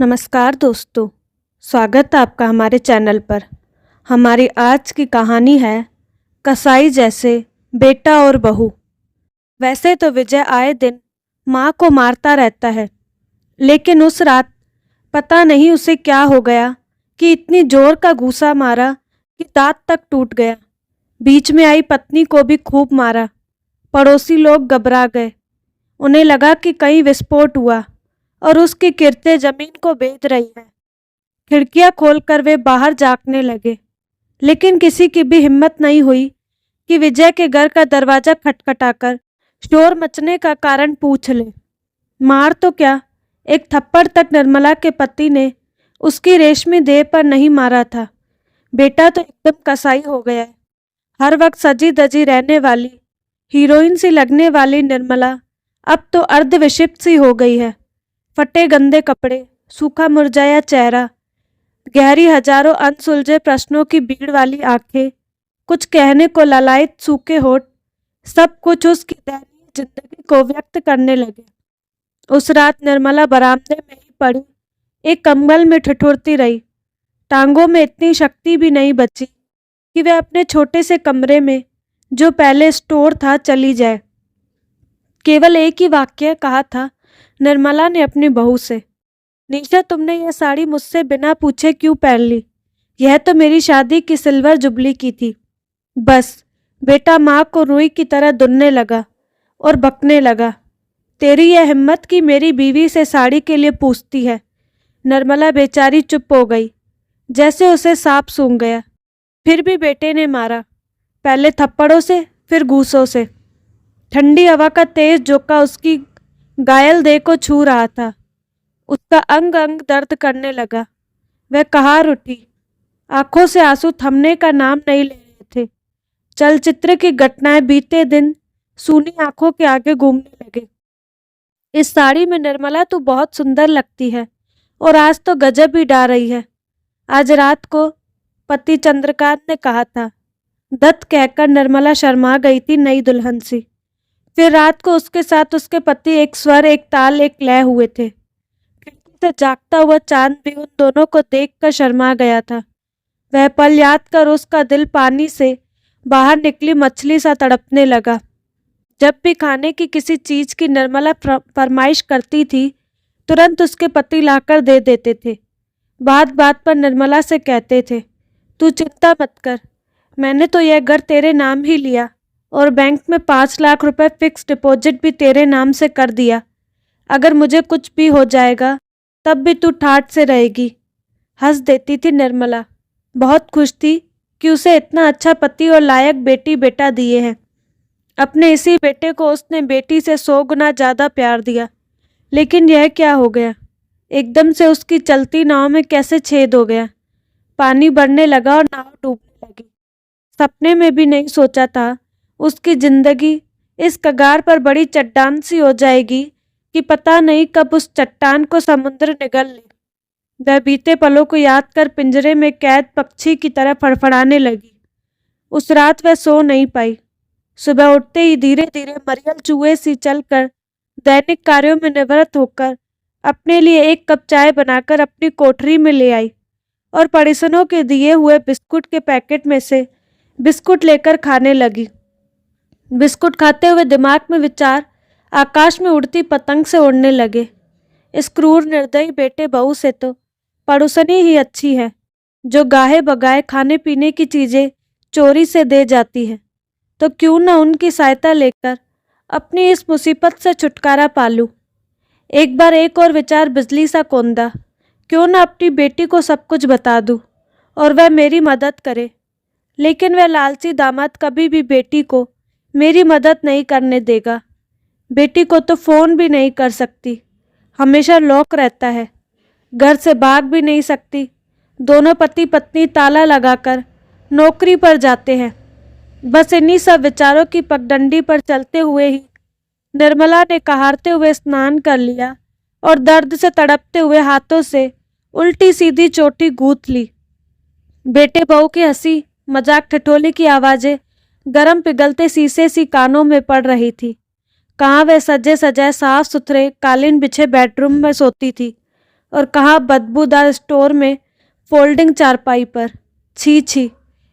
नमस्कार दोस्तों, स्वागत है आपका हमारे चैनल पर। हमारी आज की कहानी है कसाई जैसे बेटा और बहू। वैसे तो विजय आए दिन माँ को मारता रहता है, लेकिन उस रात पता नहीं उसे क्या हो गया कि इतनी जोर का घूंसा मारा कि दांत तक टूट गया। बीच में आई पत्नी को भी खूब मारा। पड़ोसी लोग घबरा गए। उन्हें लगा कि कहीं विस्फोट हुआ और उसकी किरतें जमीन को बेध रही है। खिड़कियां खोलकर वे बाहर झांकने लगे, लेकिन किसी की भी हिम्मत नहीं हुई कि विजय के घर का दरवाजा खटखटाकर शोर मचने का कारण पूछ ले। मार तो क्या, एक थप्पड़ तक निर्मला के पति ने उसकी रेशमी देह पर नहीं मारा था। बेटा तो एकदम कसाई हो गया है। हर वक्त सजी धजी रहने वाली हीरोइन सी लगने वाली निर्मला अब तो अर्धविक्षिप्त सी हो गई है। फटे गंदे कपड़े, सूखा मुरझाया चेहरा, गहरी हजारों अनसुलझे प्रश्नों की भीड़ वाली आंखें, कुछ कहने को ललायत सूखे होठ, सब कुछ उसकी दयनीय जिंदगी को व्यक्त करने लगे। उस रात निर्मला बरामदे में ही पड़ी एक कंबल में ठिठुरती रही। टांगों में इतनी शक्ति भी नहीं बची कि वह अपने छोटे से कमरे में, जो पहले स्टोर था, चली जाए। केवल एक ही वाक्य कहा था निर्मला ने अपनी बहू से, निशा तुमने यह साड़ी मुझसे बिना पूछे क्यों पहन ली? यह तो मेरी शादी की सिल्वर जुबली की थी। बस बेटा माँ को रुई की तरह दुनने लगा और बकने लगा, तेरी यह हिम्मत कि मेरी बीवी से साड़ी के लिए पूछती है। निर्मला बेचारी चुप हो गई, जैसे उसे सांप सूंघ गया। फिर भी बेटे ने मारा, पहले थप्पड़ों से, फिर घूंसों से। ठंडी हवा का तेज झोंका उसकी घायल देह को छू रहा था। उसका अंग अंग दर्द करने लगा। वह कहार उठी। आंखों से आंसू थमने का नाम नहीं ले रहे थे। चलचित्र की घटनाएं बीते दिन सूनी आंखों के आगे घूमने लगे। इस साड़ी में निर्मला तू बहुत सुंदर लगती है, और आज तो गजब ही डा रही है। आज रात को पति चंद्रकांत ने कहा था। दत्त कहकर निर्मला शर्मा गई थी, नई दुल्हन सी। फिर रात को उसके साथ उसके पति एक स्वर, एक ताल, एक लय हुए थे। खिड़की से जागता हुआ चांद भी उन दोनों को देखकर शर्मा गया था। वह पल याद कर उसका दिल पानी से बाहर निकली मछली सा तड़पने लगा। जब भी खाने की किसी चीज की निर्मला फरमाइश करती थी, तुरंत उसके पति लाकर दे देते थे। बात बात पर निर्मला से कहते थे, तू चिंता मत कर, मैंने तो यह घर तेरे नाम ही लिया और बैंक में 5 लाख रुपए फिक्स डिपॉजिट भी तेरे नाम से कर दिया। अगर मुझे कुछ भी हो जाएगा तब भी तू ठाठ से रहेगी। हंस देती थी निर्मला। बहुत खुश थी कि उसे इतना अच्छा पति और लायक बेटी बेटा दिए हैं। अपने इसी बेटे को उसने बेटी से 100 गुना ज़्यादा प्यार दिया। लेकिन यह क्या हो गया? एकदम से उसकी चलती नाव में कैसे छेद हो गया? पानी बढ़ने लगा और नाव डूबने लगी। सपने में भी नहीं सोचा था उसकी जिंदगी इस कगार पर बड़ी चट्टान सी हो जाएगी कि पता नहीं कब उस चट्टान को समुद्र निगल ले। वह बीते पलों को याद कर पिंजरे में कैद पक्षी की तरह फड़फड़ाने लगी। उस रात वह सो नहीं पाई। सुबह उठते ही धीरे धीरे मरियल चूहे सी चलकर दैनिक कार्यों में निवृत्त होकर अपने लिए एक कप चाय बनाकर अपनी कोठरी में ले आई और पड़ोसियों के दिए हुए बिस्कुट के पैकेट में से बिस्कुट लेकर खाने लगी। बिस्कुट खाते हुए दिमाग में विचार आकाश में उड़ती पतंग से उड़ने लगे। इस क्रूर निर्दयी बेटे बहू से तो पड़ोसनी ही अच्छी है, जो गाहे बगाए खाने पीने की चीजें चोरी से दे जाती है। तो क्यों न उनकी सहायता लेकर अपनी इस मुसीबत से छुटकारा पालूं। एक बार एक और विचार बिजली सा कौंधा, क्यों न अपनी बेटी को सब कुछ बता दूं और वह मेरी मदद करे। लेकिन वह लालची दामाद कभी भी बेटी को मेरी मदद नहीं करने देगा। बेटी को तो फ़ोन भी नहीं कर सकती, हमेशा लॉक रहता है। घर से भाग भी नहीं सकती। दोनों पति पत्नी ताला लगाकर नौकरी पर जाते हैं। बस इन्हीं सब विचारों की पगडंडी पर चलते हुए ही निर्मला ने कहारते हुए स्नान कर लिया और दर्द से तड़पते हुए हाथों से उल्टी सीधी चोटी गूंथ ली। बेटे बहू की हंसी मजाक ठिठोली की आवाज़ें गरम पिघलते शीशे सी कानों में पड़ रही थी। कहाँ वह सजे सजाए साफ सुथरे कालीन बिछे बेडरूम में सोती थी, और कहाँ बदबूदार स्टोर में फोल्डिंग चारपाई पर। छी छी,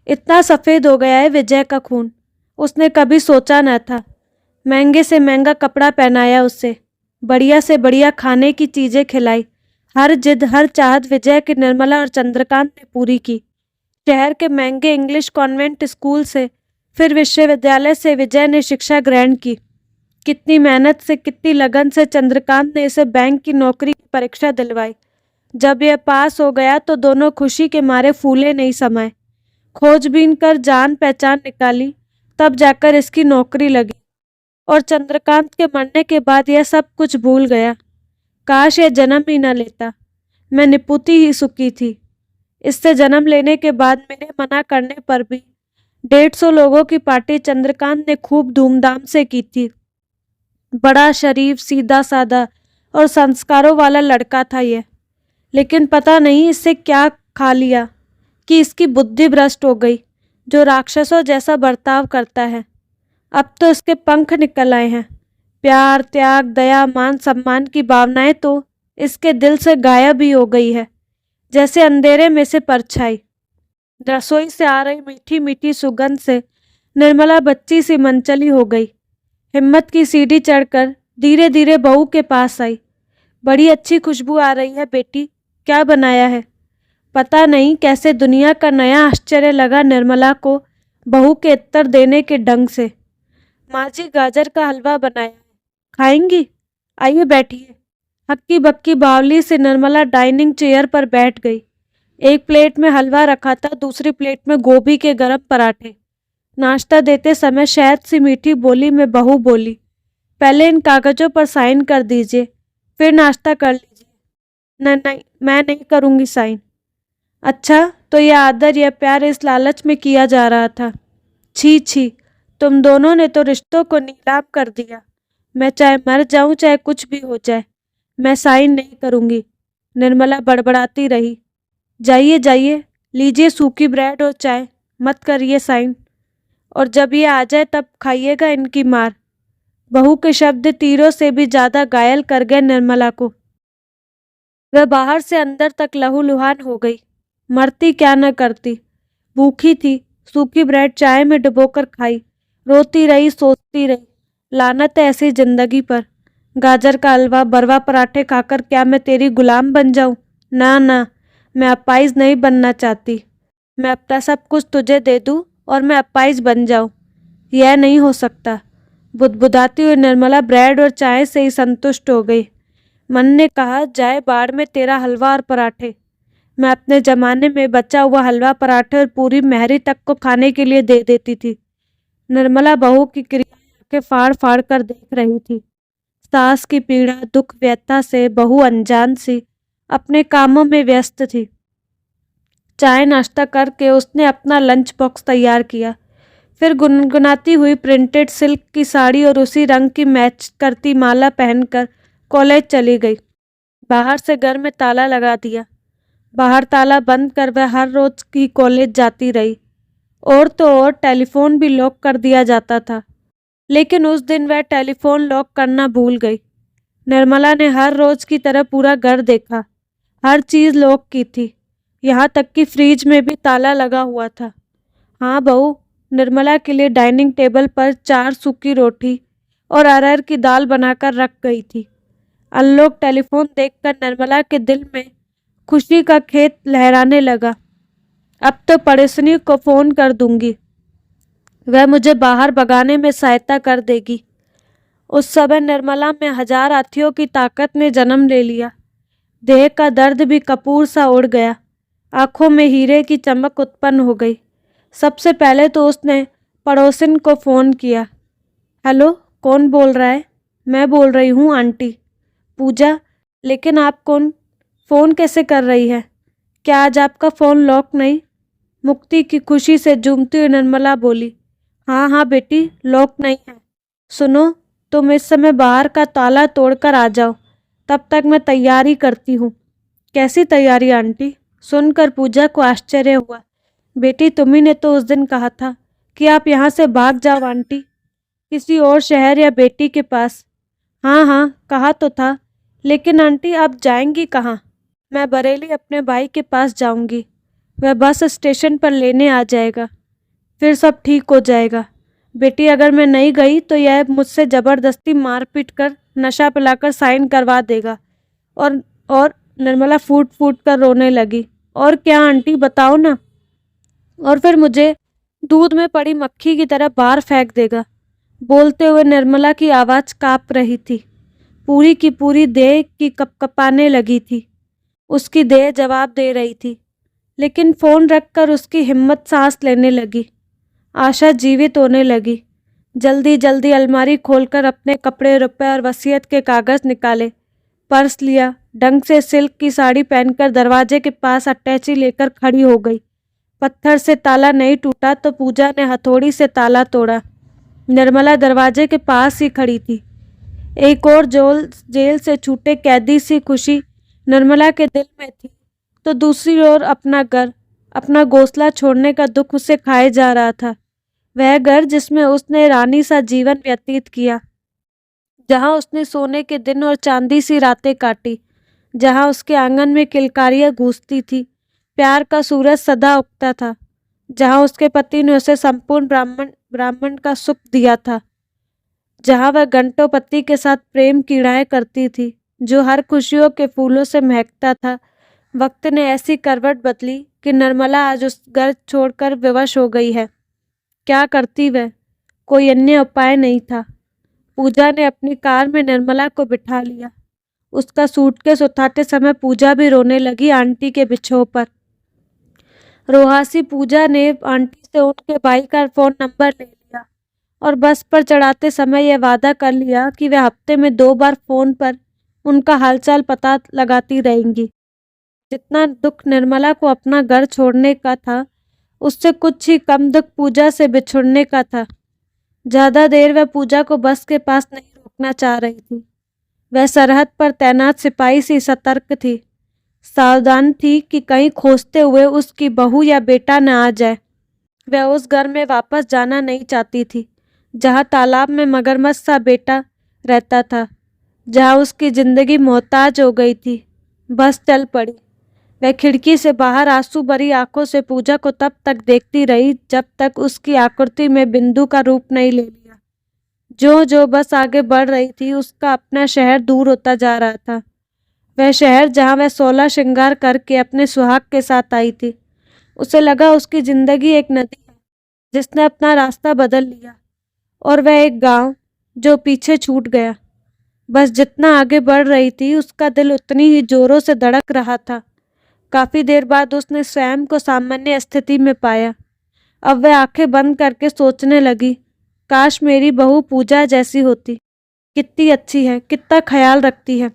इतना सफ़ेद हो गया है विजय का खून। उसने कभी सोचा न था। महंगे से महंगा कपड़ा पहनाया उससे, बढ़िया से बढ़िया खाने की चीज़ें खिलाई। हर जिद हर चाहत विजय की निर्मला और चंद्रकांत ने पूरी की। शहर के महंगे इंग्लिश कॉन्वेंट स्कूल से फिर विश्वविद्यालय से विजय ने शिक्षा ग्रहण की। कितनी मेहनत से, कितनी लगन से चंद्रकांत ने इसे बैंक की नौकरी की परीक्षा दिलवाई। जब यह पास हो गया तो दोनों खुशी के मारे फूले नहीं समाये। खोजबीन कर जान पहचान निकाली, तब जाकर इसकी नौकरी लगी। और चंद्रकांत के मरने के बाद यह सब कुछ भूल गया। काश यह जन्म ही न लेता, मैं निपुती ही सुखी थी। इससे जन्म लेने के बाद मेरे मना करने पर भी 150 लोगों की पार्टी चंद्रकांत ने खूब धूमधाम से की थी। बड़ा शरीफ, सीधा साधा और संस्कारों वाला लड़का था यह। लेकिन पता नहीं इससे क्या खा लिया कि इसकी बुद्धि भ्रष्ट हो गई, जो राक्षसों जैसा बर्ताव करता है। अब तो इसके पंख निकल आए हैं। प्यार, त्याग, दया, मान सम्मान की भावनाएं तो इसके दिल से गायब ही हो गई है, जैसे अंधेरे में से परछाई। रसोई से आ रही मीठी मीठी सुगंध से निर्मला बच्ची सी मनचली हो गई। हिम्मत की सीढ़ी चढ़कर धीरे धीरे बहू के पास आई। बड़ी अच्छी खुशबू आ रही है बेटी, क्या बनाया है? पता नहीं कैसे दुनिया का नया आश्चर्य लगा निर्मला को बहू के उत्तर देने के ढंग से। माँ जी, गाजर का हलवा बनाया है, खाएंगी? आइए बैठिए। हक्की बक्की बावली से निर्मला डाइनिंग चेयर पर बैठ गई। एक प्लेट में हलवा रखा था, दूसरी प्लेट में गोभी के गरम पराठे। नाश्ता देते समय शहद सी मीठी बोली में बहू बोली, पहले इन कागजों पर साइन कर दीजिए, फिर नाश्ता कर लीजिए। नहीं, मैं नहीं करूँगी साइन। अच्छा, तो यह आदर, यह प्यार इस लालच में किया जा रहा था। छी छी, तुम दोनों ने तो रिश्तों को नीलाम कर दिया। मैं चाहे मर जाऊं, चाहे कुछ भी हो जाए, मैं साइन नहीं करूँगी। निर्मला बड़बड़ाती रही। जाइए जाइए, लीजिए सूखी ब्रेड और चाय, मत करिए साइन। और जब ये आ जाए तब खाइएगा इनकी मार। बहू के शब्द तीरों से भी ज्यादा घायल कर गए निर्मला को। वह बाहर से अंदर तक लहूलुहान हो गई। मरती क्या न करती, भूखी थी। सूखी ब्रेड चाय में डुबोकर खाई, रोती रही, सोचती रही। लानत है ऐसी जिंदगी पर। गाजर का हलवा, बरवा पराठे खाकर क्या मैं तेरी गुलाम बन जाऊं? ना ना, मैं अपाइज नहीं बनना चाहती। मैं अपना सब कुछ तुझे दे दूं और मैं अपाइज बन जाऊं, यह नहीं हो सकता। बुदबुदाती हुई निर्मला ब्रेड और चाय से ही संतुष्ट हो गई। मन ने कहा, जाए बाढ़ में तेरा हलवा और पराठे। मैं अपने जमाने में बचा हुआ हलवा, पराठे और पूरी महरी तक को खाने के लिए दे देती थी। निर्मला बहू की क्रिया आंखें फाड़ फाड़ कर देख रही थी। सास की पीड़ा, दुख, व्यथा से बहू अनजान सी अपने कामों में व्यस्त थी। चाय नाश्ता करके उसने अपना लंच बॉक्स तैयार किया। फिर गुनगुनाती हुई प्रिंटेड सिल्क की साड़ी और उसी रंग की मैच करती माला पहनकर कॉलेज चली गई। बाहर से घर में ताला लगा दिया। बाहर ताला बंद कर वह हर रोज की कॉलेज जाती रही। और तो और टेलीफोन भी लॉक कर दिया जाता था, लेकिन उस दिन वह टेलीफोन लॉक करना भूल गई। निर्मला ने हर रोज की तरह पूरा घर देखा। हर चीज़ लॉक की थी, यहाँ तक कि फ्रिज में भी ताला लगा हुआ था। हाँ बहू, निर्मला के लिए डाइनिंग टेबल पर 4 सूखी रोटी और अरहर की दाल बनाकर रख गई थी। अनलॉक टेलीफोन देखकर निर्मला के दिल में खुशी का खेत लहराने लगा। अब तो पड़ोसनी को फ़ोन कर दूंगी, वह मुझे बाहर भगाने में सहायता कर देगी। उस समय निर्मला में 1000 हाथियों की ताकत ने जन्म ले लिया। देह का दर्द भी कपूर सा उड़ गया। आंखों में हीरे की चमक उत्पन्न हो गई। सबसे पहले तो उसने पड़ोसिन को फ़ोन किया। हेलो, कौन बोल रहा है? मैं बोल रही हूँ आंटी पूजा। लेकिन आप कौन? फ़ोन कैसे कर रही है? क्या आज आपका फ़ोन लॉक नहीं? मुक्ति की खुशी से झूमती हुई निर्मला बोली, हाँ हाँ बेटी, लॉक नहीं है। सुनो, तुम इस समय बाहर का ताला तोड़कर आ जाओ, तब तक मैं तैयारी करती हूँ। कैसी तैयारी आंटी? सुनकर पूजा को आश्चर्य हुआ। बेटी, तुम्ही ने तो उस दिन कहा था कि आप यहाँ से भाग जाओ आंटी, किसी और शहर या बेटी के पास। हाँ हाँ, कहा तो था, लेकिन आंटी आप जाएंगी कहाँ? मैं बरेली अपने भाई के पास जाऊंगी। वह बस स्टेशन पर लेने आ जाएगा, फिर सब ठीक हो जाएगा। बेटी, अगर मैं नहीं गई तो यह मुझसे ज़बरदस्ती मारपीट कर नशा पिलाकर साइन करवा देगा। और निर्मला फूट फूट कर रोने लगी। और क्या आंटी, बताओ ना। और फिर मुझे दूध में पड़ी मक्खी की तरह बाहर फेंक देगा। बोलते हुए निर्मला की आवाज़ काँप रही थी। पूरी की पूरी देह की कपकपाने लगी थी। उसकी देह जवाब दे रही थी, लेकिन फ़ोन रखकर उसकी हिम्मत सांस लेने लगी। आशा जीवित होने लगी। जल्दी जल्दी अलमारी खोलकर अपने कपड़े, रुपए और वसीयत के कागज़ निकाले। पर्स लिया। ढंग से सिल्क की साड़ी पहनकर दरवाजे के पास अटैची लेकर खड़ी हो गई। पत्थर से ताला नहीं टूटा तो पूजा ने हथौड़ी से ताला तोड़ा। निर्मला दरवाजे के पास ही खड़ी थी। एक और जेल से छूटे कैदी सी खुशी निर्मला के दिल में थी, तो दूसरी ओर अपना घर, अपना घोंसला छोड़ने का दुख उसे खाए जा रहा था। वह घर जिसमें उसने रानी सा जीवन व्यतीत किया, जहां उसने सोने के दिन और चांदी सी रातें काटी, जहां उसके आंगन में किलकारियां गूंजती थी, प्यार का सूरज सदा उगता था, जहां उसके पति ने उसे संपूर्ण ब्राह्मण का सुख दिया था, जहां वह घंटों पति के साथ प्रेम कीड़ाएं करती थी, जो हर खुशियों के फूलों से महकता था। वक्त ने ऐसी करवट बदली कि निर्मला आज उस घर छोड़कर विवश हो गई है। क्या करती वह? कोई अन्य उपाय नहीं था। पूजा ने अपनी कार में निर्मला को बिठा लिया। उसका सूटकेस उठाते समय पूजा भी रोने लगी आंटी के बिछोह पर। रोहासी पूजा ने आंटी से उनके भाई का फ़ोन नंबर ले लिया और बस पर चढ़ाते समय यह वादा कर लिया कि वह हफ्ते में 2 बार फ़ोन पर उनका हालचाल पता लगाती रहेंगी। जितना दुख निर्मला को अपना घर छोड़ने का था, उससे कुछ ही कम दुख पूजा से बिछुड़ने का था। ज़्यादा देर वह पूजा को बस के पास नहीं रोकना चाह रही थी। वह सरहद पर तैनात सिपाही सी सतर्क थी, सावधान थी कि कहीं खोजते हुए उसकी बहू या बेटा न आ जाए। वह उस घर में वापस जाना नहीं चाहती थी, जहाँ तालाब में मगरमच्छ सा बेटा रहता था, जहाँ उसकी जिंदगी मोहताज हो गई थी। बस चल पड़ी। वह खिड़की से बाहर आंसू भरी आंखों से पूजा को तब तक देखती रही जब तक उसकी आकृति में बिंदु का रूप नहीं ले लिया। जो जो बस आगे बढ़ रही थी, उसका अपना शहर दूर होता जा रहा था। वह शहर जहाँ वह 16 श्रृंगार करके अपने सुहाग के साथ आई थी। उसे लगा उसकी जिंदगी एक नदी है जिसने अपना रास्ता बदल लिया, और वह एक गांव जो पीछे छूट गया। बस जितना आगे बढ़ रही थी, उसका दिल उतनी ही जोरों से धड़क रहा था। काफी देर बाद उसने स्वयं को सामान्य स्थिति में पाया। अब वह आंखें बंद करके सोचने लगी, काश मेरी बहू पूजा जैसी होती। कितनी अच्छी है, कितना ख्याल रखती है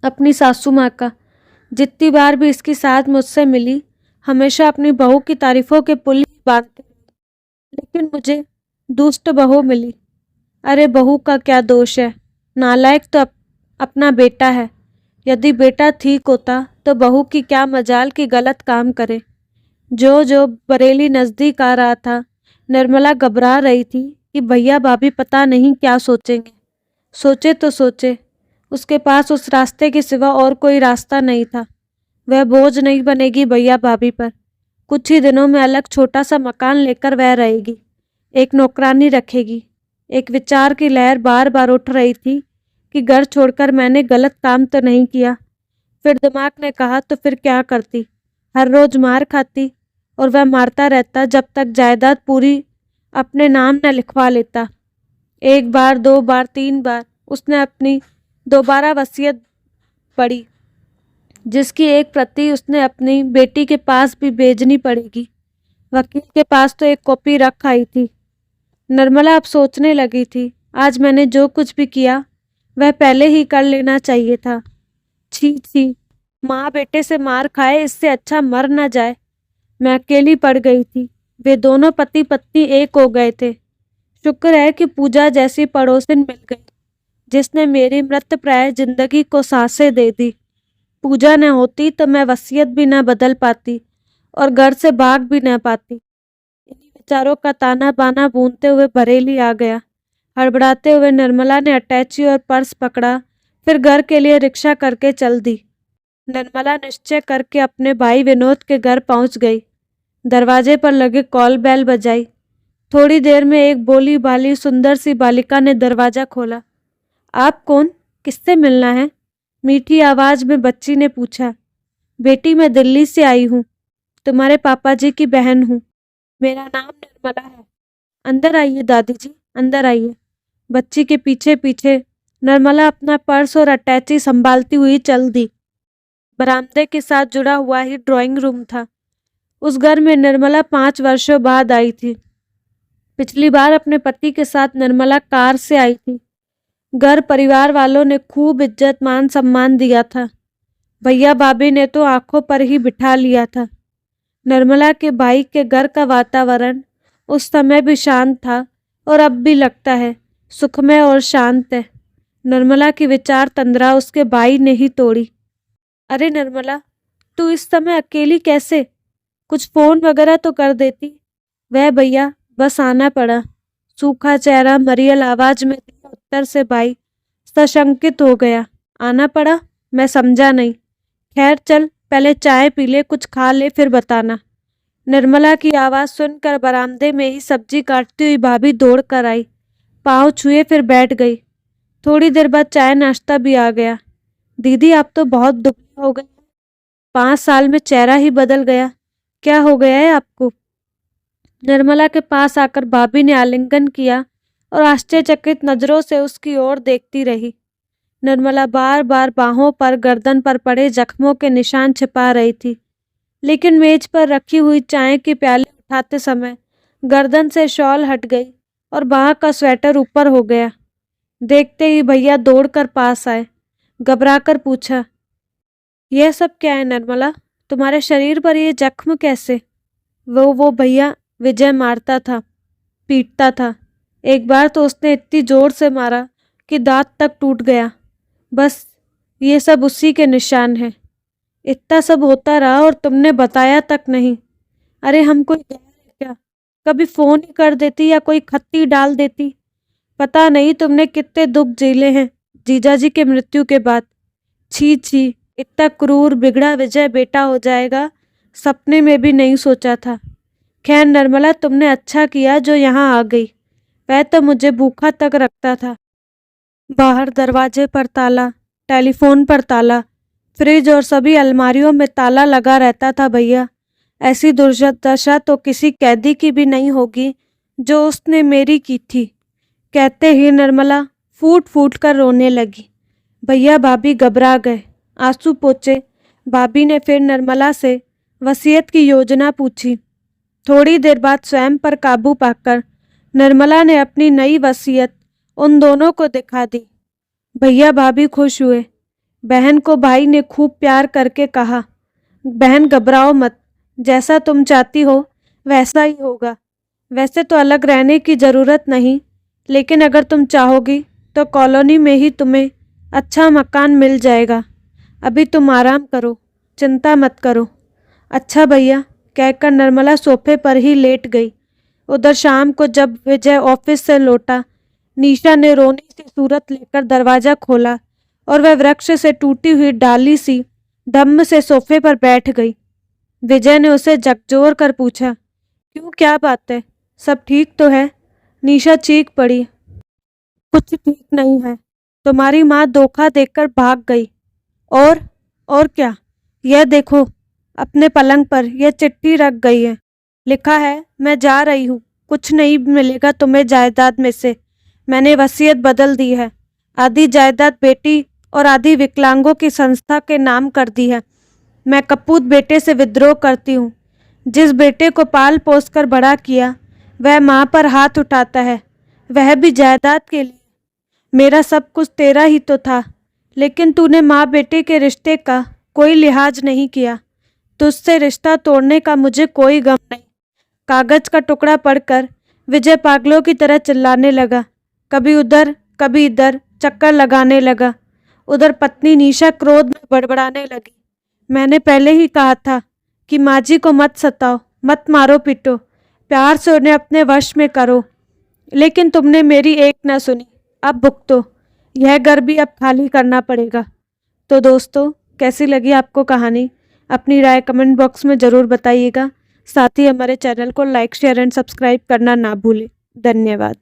अपनी सासू माँ का। जितनी बार भी इसकी सास मुझसे मिली, हमेशा अपनी बहू की तारीफों के पुल ही बांधती रही। लेकिन मुझे दुष्ट बहू मिली। अरे बहू का क्या दोष है? नालायक तो अपना बेटा है। यदि बेटा ठीक होता तो बहू की क्या मजाल कि गलत काम करे। जो जो बरेली नज़दीक आ रहा था, निर्मला घबरा रही थी कि भैया भाभी पता नहीं क्या सोचेंगे। सोचे तो सोचे, उसके पास उस रास्ते के सिवा और कोई रास्ता नहीं था। वह बोझ नहीं बनेगी भैया भाभी पर। कुछ ही दिनों में अलग छोटा सा मकान लेकर वह रहेगी। एक नौकरानी रखेगी। एक विचार की लहर बार बार उठ रही थी कि घर छोड़कर मैंने गलत काम तो नहीं किया। फिर दिमाग ने कहा, तो फिर क्या करती? हर रोज मार खाती, और वह मारता रहता जब तक जायदाद पूरी अपने नाम न लिखवा लेता। 1 बार, 2 बार, 3 बार उसने अपनी दोबारा वसीयत पढ़ी, जिसकी एक प्रति उसने अपनी बेटी के पास भी भेजनी पड़ेगी। वकील के पास तो एक कॉपी रख आई थी। निर्मला अब सोचने लगी थी, आज मैंने जो कुछ भी किया वह पहले ही कर लेना चाहिए था। छी छी, माँ बेटे से मार खाए, इससे अच्छा मर न जाए। मैं अकेली पड़ गई थी। वे दोनों पति पत्नी एक हो गए थे। शुक्र है कि पूजा जैसी पड़ोसिन मिल गई, जिसने मेरी मृतप्राय जिंदगी को सांसें दे दी। पूजा न होती तो मैं वसीयत भी न बदल पाती और घर से भाग भी न पाती। इन्हीं विचारों का ताना बाना बूनते हुए बरेली आ गया। हड़बड़ाते हुए निर्मला ने अटैची और पर्स पकड़ा, फिर घर के लिए रिक्शा करके चल दी। निर्मला निश्चय करके अपने भाई विनोद के घर पहुंच गई। दरवाजे पर लगे कॉल बेल बजाई। थोड़ी देर में एक बोली बाली सुंदर सी बालिका ने दरवाजा खोला। आप कौन? किससे मिलना है? मीठी आवाज में बच्ची ने पूछा। बेटी, मैं दिल्ली से आई हूँ, तुम्हारे पापा जी की बहन हूँ। मेरा नाम निर्मला है। अंदर आइए दादी जी, अंदर आइए। बच्ची के पीछे पीछे निर्मला अपना पर्स और अटैची संभालती हुई चल दी। बरामदे के साथ जुड़ा हुआ ही ड्राइंग रूम था। उस घर में निर्मला 5 वर्षों बाद आई थी। पिछली बार अपने पति के साथ निर्मला कार से आई थी। घर परिवार वालों ने खूब इज्जत मान सम्मान दिया था। भैया भाभी ने तो आंखों पर ही बिठा लिया था। निर्मला के भाई के घर का वातावरण उस समय भी शांत था और अब भी लगता है सुखमय और शांत है। निर्मला की विचार तंद्रा उसके भाई ने ही तोड़ी। अरे निर्मला, तू इस समय अकेली कैसे? कुछ फोन वगैरह तो कर देती। वह भैया, बस आना पड़ा। सूखा चेहरा मरियल आवाज में दिया उत्तर से भाई सशंकित हो गया। आना पड़ा? मैं समझा नहीं। खैर चल, पहले चाय पी ले, कुछ खा ले, फिर बताना। निर्मला की आवाज सुनकर बरामदे में ही सब्जी काटती हुई भाभी दौड़ कर आई। पाँव छुए फिर बैठ गई। थोड़ी देर बाद चाय नाश्ता भी आ गया। दीदी, आप तो बहुत दुबली हो गई। 5 साल में चेहरा ही बदल गया। क्या हो गया है आपको? निर्मला के पास आकर भाभी ने आलिंगन किया और आश्चर्यचकित नजरों से उसकी ओर देखती रही। निर्मला बार बार बाहों पर गर्दन पर पड़े जख्मों के निशान छिपा रही थी, लेकिन मेज पर रखी हुई चाय की प्याली उठाते समय गर्दन से शॉल हट गई और बाह का स्वेटर ऊपर हो गया। देखते ही भैया दौड़कर पास आए। घबराकर पूछा, यह सब क्या है निर्मला? तुम्हारे शरीर पर ये जख्म कैसे? वो भैया, विजय मारता था, पीटता था। एक बार तो उसने इतनी जोर से मारा कि दांत तक टूट गया। बस ये सब उसी के निशान हैं। इतना सब होता रहा और तुमने बताया तक नहीं। अरे हम कोई गैर है क्या? कभी फोन ही कर देती या कोई खत्ती डाल देती। पता नहीं तुमने कितने दुख झेले हैं जीजाजी के मृत्यु के बाद। छी छी, इतना क्रूर बिगड़ा विजय बेटा हो जाएगा, सपने में भी नहीं सोचा था। खैर निर्मला, तुमने अच्छा किया जो यहाँ आ गई। वह तो मुझे भूखा तक रखता था। बाहर दरवाजे पर ताला, टेलीफोन पर ताला, फ्रिज और सभी अलमारियों में ताला लगा रहता था भैया। ऐसी दुर्दशा तो किसी कैदी की भी नहीं होगी जो उसने मेरी की थी। कहते ही निर्मला फूट फूट कर रोने लगी। भैया भाभी घबरा गए, आंसू पोंछे। भाभी ने फिर निर्मला से वसीयत की योजना पूछी। थोड़ी देर बाद स्वयं पर काबू पाकर निर्मला ने अपनी नई वसीयत उन दोनों को दिखा दी। भैया भाभी खुश हुए। बहन को भाई ने खूब प्यार करके कहा, बहन घबराओ मत, जैसा तुम चाहती हो वैसा ही होगा। वैसे तो अलग रहने की ज़रूरत नहीं, लेकिन अगर तुम चाहोगी तो कॉलोनी में ही तुम्हें अच्छा मकान मिल जाएगा। अभी तुम आराम करो, चिंता मत करो। अच्छा भैया, कहकर निर्मला सोफे पर ही लेट गई। उधर शाम को जब विजय ऑफिस से लौटा, निशा ने रोनी सी सूरत लेकर दरवाजा खोला और वह वृक्ष से टूटी हुई डाली सी धम्म से सोफे पर बैठ गई। विजय ने उसे झकझोर कर पूछा, क्यों, क्या बात है? सब ठीक तो है? निशा चीख पड़ी, कुछ ठीक नहीं है। तुम्हारी माँ धोखा देकर भाग गई। और क्या? यह देखो, अपने पलंग पर यह चिट्ठी रख गई है। लिखा है, मैं जा रही हूँ, कुछ नहीं मिलेगा तुम्हें जायदाद में से। मैंने वसीयत बदल दी है। आधी जायदाद बेटी और आधी विकलांगों की संस्था के नाम कर दी है। मैं कपूत बेटे से विद्रोह करती हूँ। जिस बेटे को पाल पोस कर बड़ा किया वह माँ पर हाथ उठाता है, वह भी जायदाद के लिए। मेरा सब कुछ तेरा ही तो था, लेकिन तूने माँ बेटे के रिश्ते का कोई लिहाज नहीं किया। तुझसे रिश्ता तोड़ने का मुझे कोई गम नहीं। कागज का टुकड़ा पढ़कर विजय पागलों की तरह चिल्लाने लगा। कभी उधर कभी इधर चक्कर लगाने लगा। उधर पत्नी निशा क्रोध में बड़बड़ाने लगी। मैंने पहले ही कहा था कि माँ जी को मत सताओ, मत मारो पीटो, प्यार से उन्हें अपने वश में करो, लेकिन तुमने मेरी एक न सुनी। अब भुगतो, यह घर भी अब खाली करना पड़ेगा। तो दोस्तों, कैसी लगी आपको कहानी? अपनी राय कमेंट बॉक्स में ज़रूर बताइएगा। साथ ही हमारे चैनल को लाइक, शेयर एंड सब्सक्राइब करना ना भूलें। धन्यवाद।